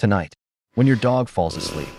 Tonight, when your dog falls asleep,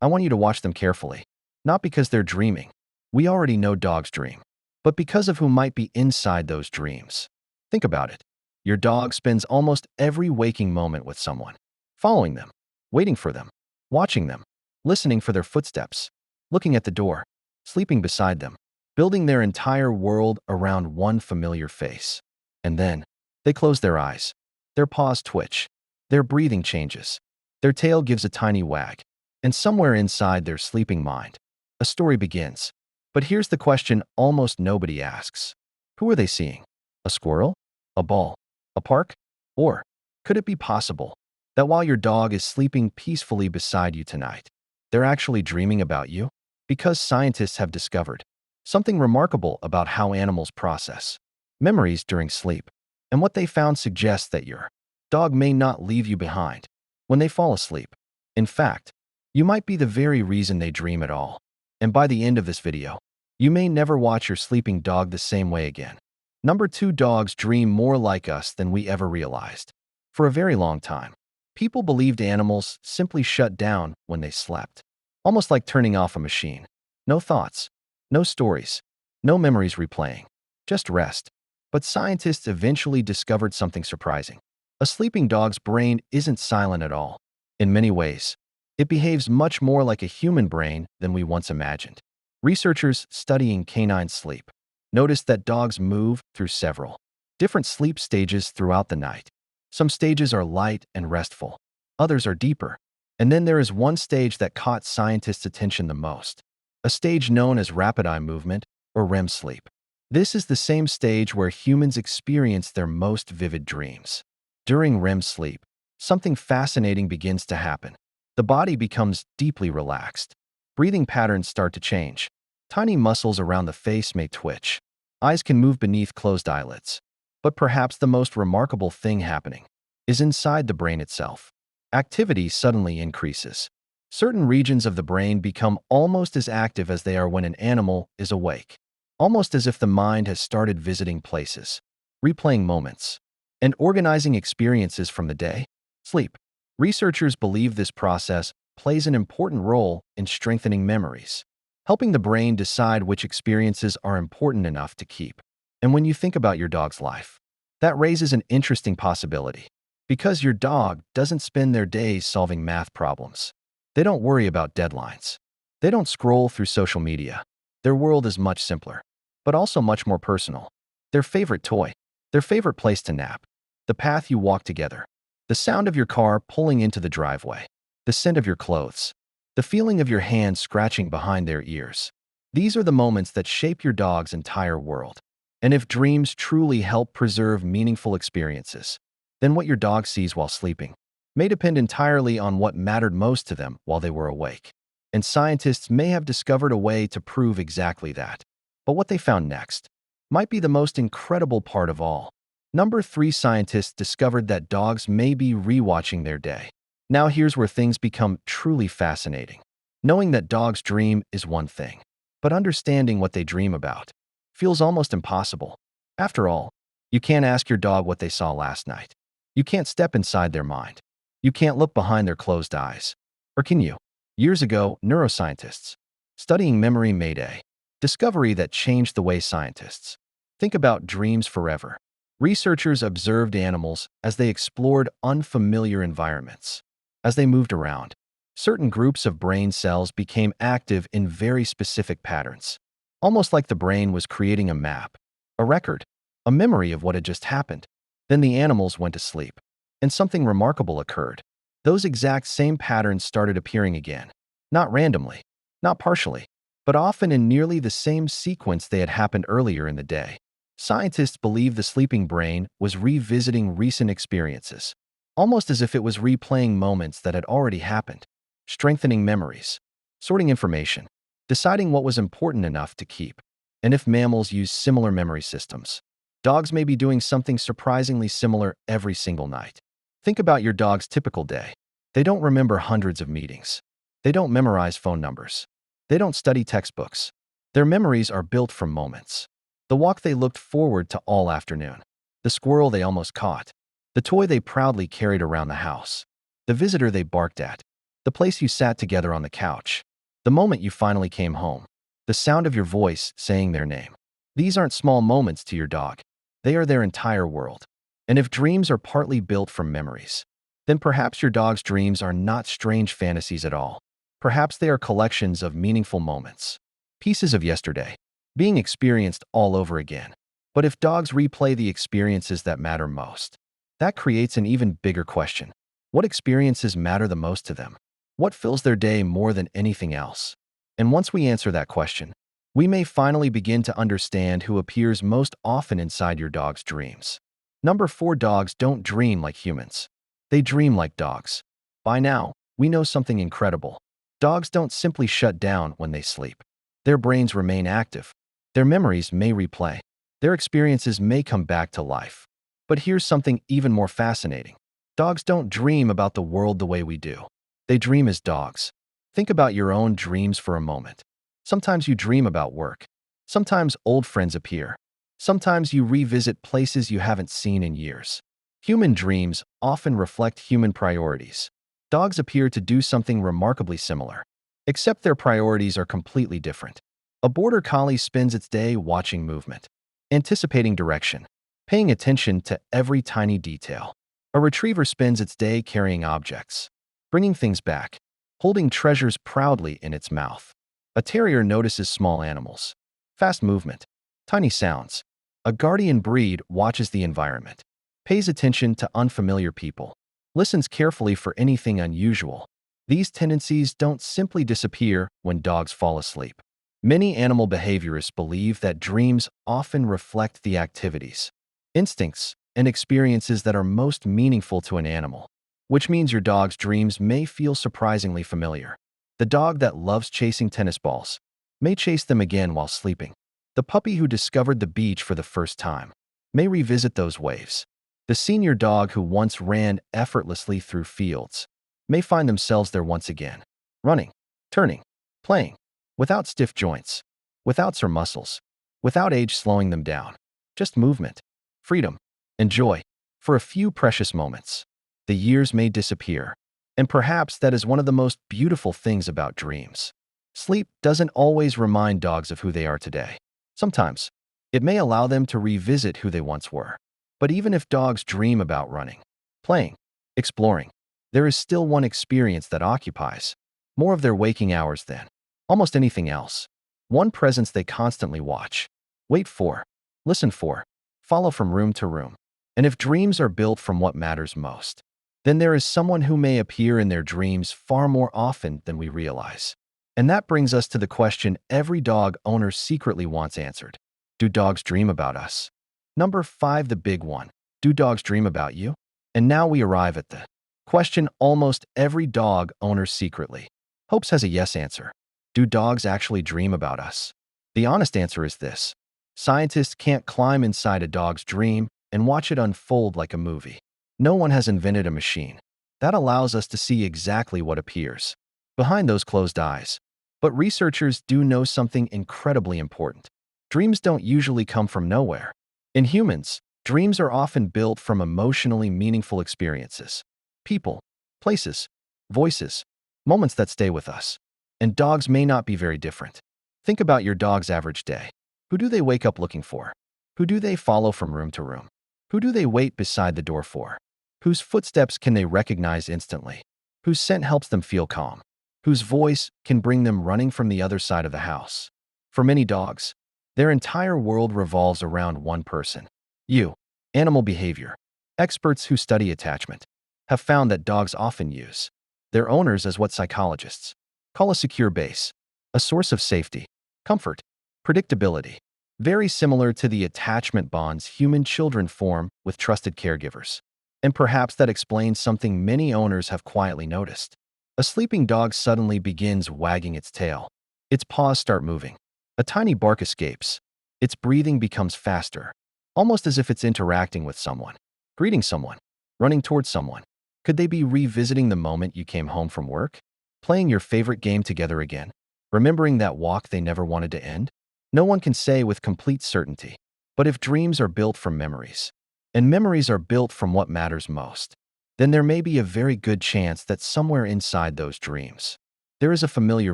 I want you to watch them carefully. Not because they're dreaming. We already know dogs dream. But because of who might be inside those dreams. Think about it. Your dog spends almost every waking moment with someone. Following them, waiting for them, watching them, listening for their footsteps, looking at the door, sleeping beside them, building their entire world around one familiar face. And then, they close their eyes. Their paws twitch. Their breathing changes. Their tail gives a tiny wag. And somewhere inside their sleeping mind, a story begins. But here's the question almost nobody asks. Who are they seeing? A squirrel? A ball? A park? Or could it be possible that while your dog is sleeping peacefully beside you tonight, they're actually dreaming about you? Because scientists have discovered something remarkable about how animals process memories during sleep. And what they found suggests that your dog may not leave you behind when they fall asleep. In fact, you might be the very reason they dream at all. And by the end of this video, you may never watch your sleeping dog the same way again. Number 2, dogs dream more like us than we ever realized. For a very long time, people believed animals simply shut down when they slept. Almost like turning off a machine. No thoughts, no stories, no memories replaying, just rest. But scientists eventually discovered something surprising. A sleeping dog's brain isn't silent at all. In many ways, it behaves much more like a human brain than we once imagined. Researchers studying canine sleep noticed that dogs move through several different sleep stages throughout the night. Some stages are light and restful, others are deeper. And then there is one stage that caught scientists' attention the most, a stage known as rapid eye movement or REM sleep. This is the same stage where humans experience their most vivid dreams. During REM sleep, something fascinating begins to happen. The body becomes deeply relaxed. Breathing patterns start to change. Tiny muscles around the face may twitch. Eyes can move beneath closed eyelids. But perhaps the most remarkable thing happening is inside the brain itself. Activity suddenly increases. Certain regions of the brain become almost as active as they are when an animal is awake. Almost as if the mind has started visiting places, replaying moments, and organizing experiences from the day. Sleep. Researchers believe this process plays an important role in strengthening memories, helping the brain decide which experiences are important enough to keep. And when you think about your dog's life, that raises an interesting possibility. Because your dog doesn't spend their days solving math problems. They don't worry about deadlines. They don't scroll through social media. Their world is much simpler, but also much more personal. Their favorite toy, their favorite place to nap, the path you walk together, the sound of your car pulling into the driveway, the scent of your clothes, the feeling of your hand scratching behind their ears. These are the moments that shape your dog's entire world. And if dreams truly help preserve meaningful experiences, then what your dog sees while sleeping may depend entirely on what mattered most to them while they were awake. And scientists may have discovered a way to prove exactly that. But what they found next might be the most incredible part of all. Number 3, scientists discovered that dogs may be rewatching their day. Now here's where things become truly fascinating. Knowing that dogs dream is one thing, but understanding what they dream about feels almost impossible. After all, you can't ask your dog what they saw last night. You can't step inside their mind. You can't look behind their closed eyes. Or can you? Years ago, neuroscientists studying memory made a discovery that changed the way scientists think about dreams forever. Researchers observed animals as they explored unfamiliar environments. As they moved around, certain groups of brain cells became active in very specific patterns, almost like the brain was creating a map, a record, a memory of what had just happened. Then the animals went to sleep, and something remarkable occurred. Those exact same patterns started appearing again, not randomly, not partially, but often in nearly the same sequence they had happened earlier in the day. Scientists believe the sleeping brain was revisiting recent experiences, almost as if it was replaying moments that had already happened, strengthening memories, sorting information, deciding what was important enough to keep. And if mammals use similar memory systems, dogs may be doing something surprisingly similar every single night. Think about your dog's typical day. They don't remember hundreds of meetings. They don't memorize phone numbers. They don't study textbooks. Their memories are built from moments. The walk they looked forward to all afternoon. The squirrel they almost caught. The toy they proudly carried around the house. the visitor they barked at, the place you sat together on the couch, the moment you finally came home, the sound of your voice saying their name. These aren't small moments to your dog. They are their entire world. And if dreams are partly built from memories, then perhaps your dog's dreams are not strange fantasies at all. Perhaps they are collections of meaningful moments, pieces of yesterday, being experienced all over again. But if dogs replay the experiences that matter most, that creates an even bigger question. What experiences matter the most to them? What fills their day more than anything else? And once we answer that question, we may finally begin to understand who appears most often inside your dog's dreams. Number 4. Dogs don't dream like humans. They dream like dogs. By now, we know something incredible. Dogs don't simply shut down when they sleep. Their brains remain active. Their memories may replay. Their experiences may come back to life. But here's something even more fascinating. Dogs don't dream about the world the way we do. They dream as dogs. Think about your own dreams for a moment. Sometimes you dream about work. Sometimes old friends appear. Sometimes you revisit places you haven't seen in years. Human dreams often reflect human priorities. Dogs appear to do something remarkably similar, except their priorities are completely different. A border collie spends its day watching movement, anticipating direction, paying attention to every tiny detail. A retriever spends its day carrying objects, bringing things back, holding treasures proudly in its mouth. A terrier notices small animals, fast movement, tiny sounds. A guardian breed watches the environment, pays attention to unfamiliar people, listens carefully for anything unusual. These tendencies don't simply disappear when dogs fall asleep. Many animal behaviorists believe that dreams often reflect the activities, instincts, and experiences that are most meaningful to an animal, which means your dog's dreams may feel surprisingly familiar. The dog that loves chasing tennis balls may chase them again while sleeping. The puppy who discovered the beach for the first time may revisit those waves. The senior dog who once ran effortlessly through fields may find themselves there once again, running, turning, playing, without stiff joints, without sore muscles, without age slowing them down. Just movement, freedom, and joy. For a few precious moments, the years may disappear, and perhaps that is one of the most beautiful things about dreams. Sleep doesn't always remind dogs of who they are today. Sometimes, it may allow them to revisit who they once were. But even if dogs dream about running, playing, exploring, there is still one experience that occupies more of their waking hours than almost anything else. One presence they constantly watch, wait for, listen for, follow from room to room. And if dreams are built from what matters most, then there is someone who may appear in their dreams far more often than we realize. And that brings us to the question every dog owner secretly wants answered. Do dogs dream about us? Number 5, the big one. Do dogs dream about you? And now we arrive at the question almost every dog owner secretly hopes has a yes answer. Do dogs actually dream about us? The honest answer is this. Scientists can't climb inside a dog's dream and watch it unfold like a movie. No one has invented a machine that allows us to see exactly what appears behind those closed eyes. But researchers do know something incredibly important. Dreams don't usually come from nowhere. In humans, dreams are often built from emotionally meaningful experiences. People, places, voices, moments that stay with us. And dogs may not be very different. Think about your dog's average day. Who do they wake up looking for? Who do they follow from room to room? Who do they wait beside the door for? Whose footsteps can they recognize instantly? Whose scent helps them feel calm? Whose voice can bring them running from the other side of the house? For many dogs, their entire world revolves around one person. You. Animal behavior. Experts who study attachment have found that dogs often use their owners as what psychologists call a secure base, a source of safety, comfort, predictability, very similar to the attachment bonds human children form with trusted caregivers. And perhaps that explains something many owners have quietly noticed. A sleeping dog suddenly begins wagging its tail. Its paws start moving. A tiny bark escapes. Its breathing becomes faster, almost as if it's interacting with someone, greeting someone, running towards someone. Could they be revisiting the moment you came home from work? Playing your favorite game together again? Remembering that walk they never wanted to end? No one can say with complete certainty. But if dreams are built from memories, and memories are built from what matters most, then there may be a very good chance that somewhere inside those dreams, there is a familiar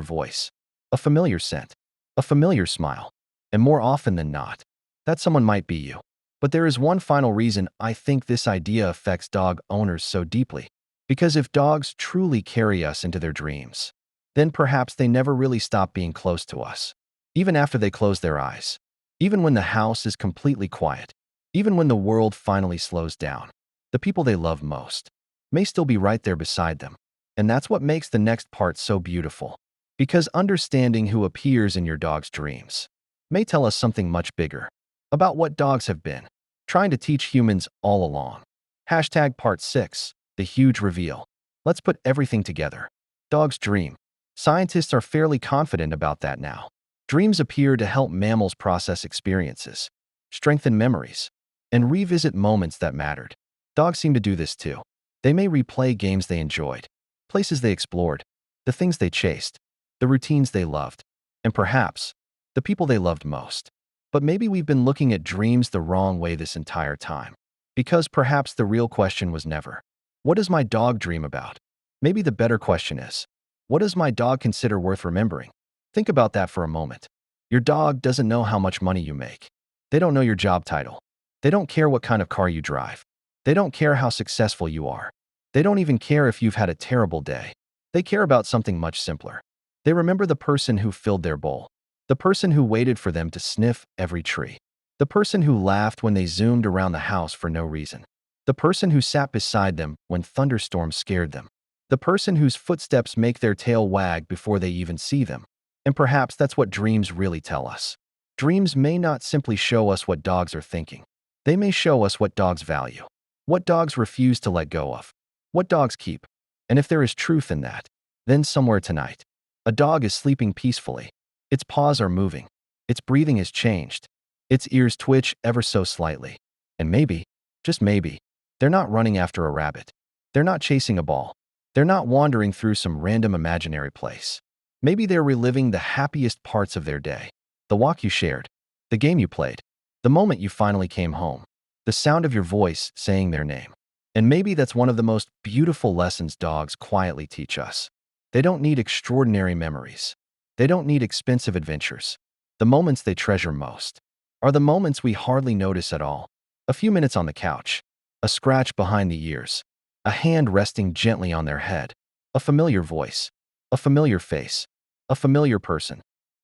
voice, a familiar scent, a familiar smile, and more often than not, that someone might be you. But there is one final reason I think this idea affects dog owners so deeply. Because if dogs truly carry us into their dreams, then perhaps they never really stop being close to us. Even after they close their eyes, even when the house is completely quiet, even when the world finally slows down, the people they love most may still be right there beside them. And that's what makes the next part so beautiful. Because understanding who appears in your dog's dreams may tell us something much bigger about what dogs have been trying to teach humans all along. Hashtag part 6, the huge reveal. Let's put everything together. Dogs dream. Scientists are fairly confident about that now. Dreams appear to help mammals process experiences, strengthen memories, and revisit moments that mattered. Dogs seem to do this too. They may replay games they enjoyed, places they explored, the things they chased, the routines they loved, and perhaps the people they loved most. But maybe we've been looking at dreams the wrong way this entire time. Because perhaps the real question was never, what does my dog dream about? Maybe the better question is, what does my dog consider worth remembering? Think about that for a moment. Your dog doesn't know how much money you make. They don't know your job title. They don't care what kind of car you drive. They don't care how successful you are. They don't even care if you've had a terrible day. They care about something much simpler. They remember the person who filled their bowl, the person who waited for them to sniff every tree, the person who laughed when they zoomed around the house for no reason, the person who sat beside them when thunderstorms scared them, the person whose footsteps make their tail wag before they even see them. And perhaps that's what dreams really tell us. Dreams may not simply show us what dogs are thinking. They may show us what dogs value, what dogs refuse to let go of, what dogs keep. And if there is truth in that, then somewhere tonight, a dog is sleeping peacefully. Its paws are moving. Its breathing has changed. Its ears twitch ever so slightly. And maybe, just maybe, they're not running after a rabbit. They're not chasing a ball. They're not wandering through some random imaginary place. Maybe they're reliving the happiest parts of their day. The walk you shared, the game you played, the moment you finally came home, the sound of your voice saying their name. And maybe that's one of the most beautiful lessons dogs quietly teach us. They don't need extraordinary memories. They don't need expensive adventures. The moments they treasure most are the moments we hardly notice at all. A few minutes on the couch, a scratch behind the ears, a hand resting gently on their head, a familiar voice, a familiar face, a familiar person.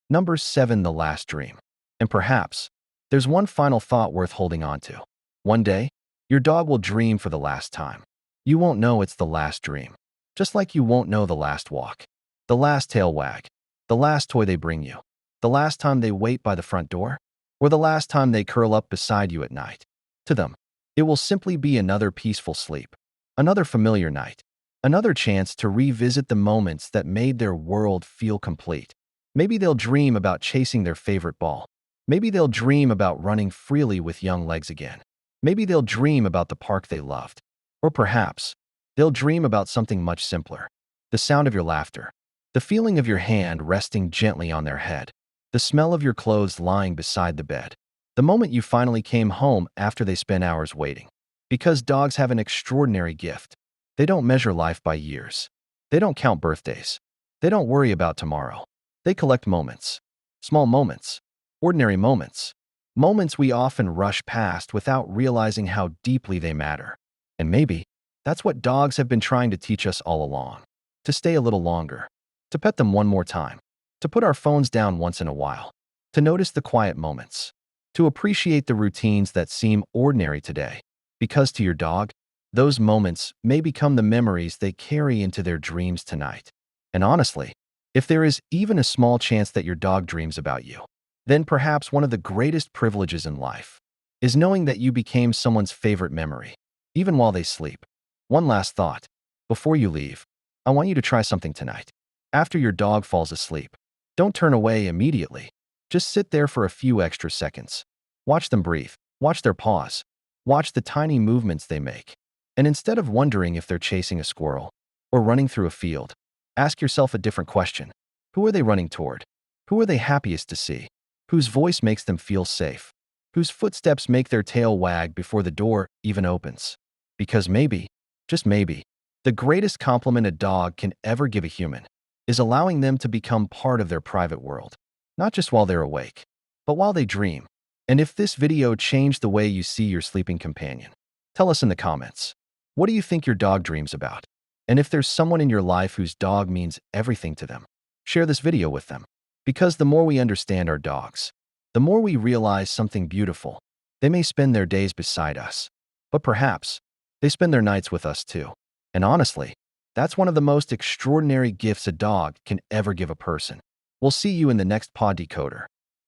Number 7, the last dream. And perhaps there's one final thought worth holding on to. One day, your dog will dream for the last time. You won't know it's the last dream, just like you won't know the last walk, the last tail wag, the last toy they bring you, the last time they wait by the front door, or the last time they curl up beside you at night. To them, it will simply be another peaceful sleep, another familiar night, another chance to revisit the moments that made their world feel complete. Maybe they'll dream about chasing their favorite ball. Maybe they'll dream about running freely with young legs again. Maybe they'll dream about the park they loved. Or perhaps they'll dream about something much simpler. The sound of your laughter, the feeling of your hand resting gently on their head, the smell of your clothes lying beside the bed, the moment you finally came home after they spent hours waiting. Because dogs have an extraordinary gift. They don't measure life by years. They don't count birthdays. They don't worry about tomorrow. They collect moments. Small moments. Ordinary moments. Moments we often rush past without realizing how deeply they matter. And maybe that's what dogs have been trying to teach us all along. To stay a little longer. To pet them one more time. To put our phones down once in a while. To notice the quiet moments. To appreciate the routines that seem ordinary today. Because to your dog, those moments may become the memories they carry into their dreams tonight. And honestly, if there is even a small chance that your dog dreams about you, then perhaps one of the greatest privileges in life is knowing that you became someone's favorite memory, even while they sleep. One last thought. Before you leave, I want you to try something tonight. After your dog falls asleep, don't turn away immediately. Just sit there for a few extra seconds. Watch them breathe. Watch their paws. Watch the tiny movements they make. And instead of wondering if they're chasing a squirrel or running through a field, ask yourself a different question. Who are they running toward? Who are they happiest to see? Whose voice makes them feel safe? Whose footsteps make their tail wag before the door even opens? Because maybe just maybe, the greatest compliment a dog can ever give a human is allowing them to become part of their private world, not just while they're awake, but while they dream. And if this video changed the way you see your sleeping companion, tell us in the comments. What do you think your dog dreams about? And if there's someone in your life whose dog means everything to them, share this video with them. Because the more we understand our dogs, the more we realize something beautiful. They may spend their days beside us, but perhaps they spend their nights with us too. And honestly, that's one of the most extraordinary gifts a dog can ever give a person. We'll see you in the next Paw Decoder.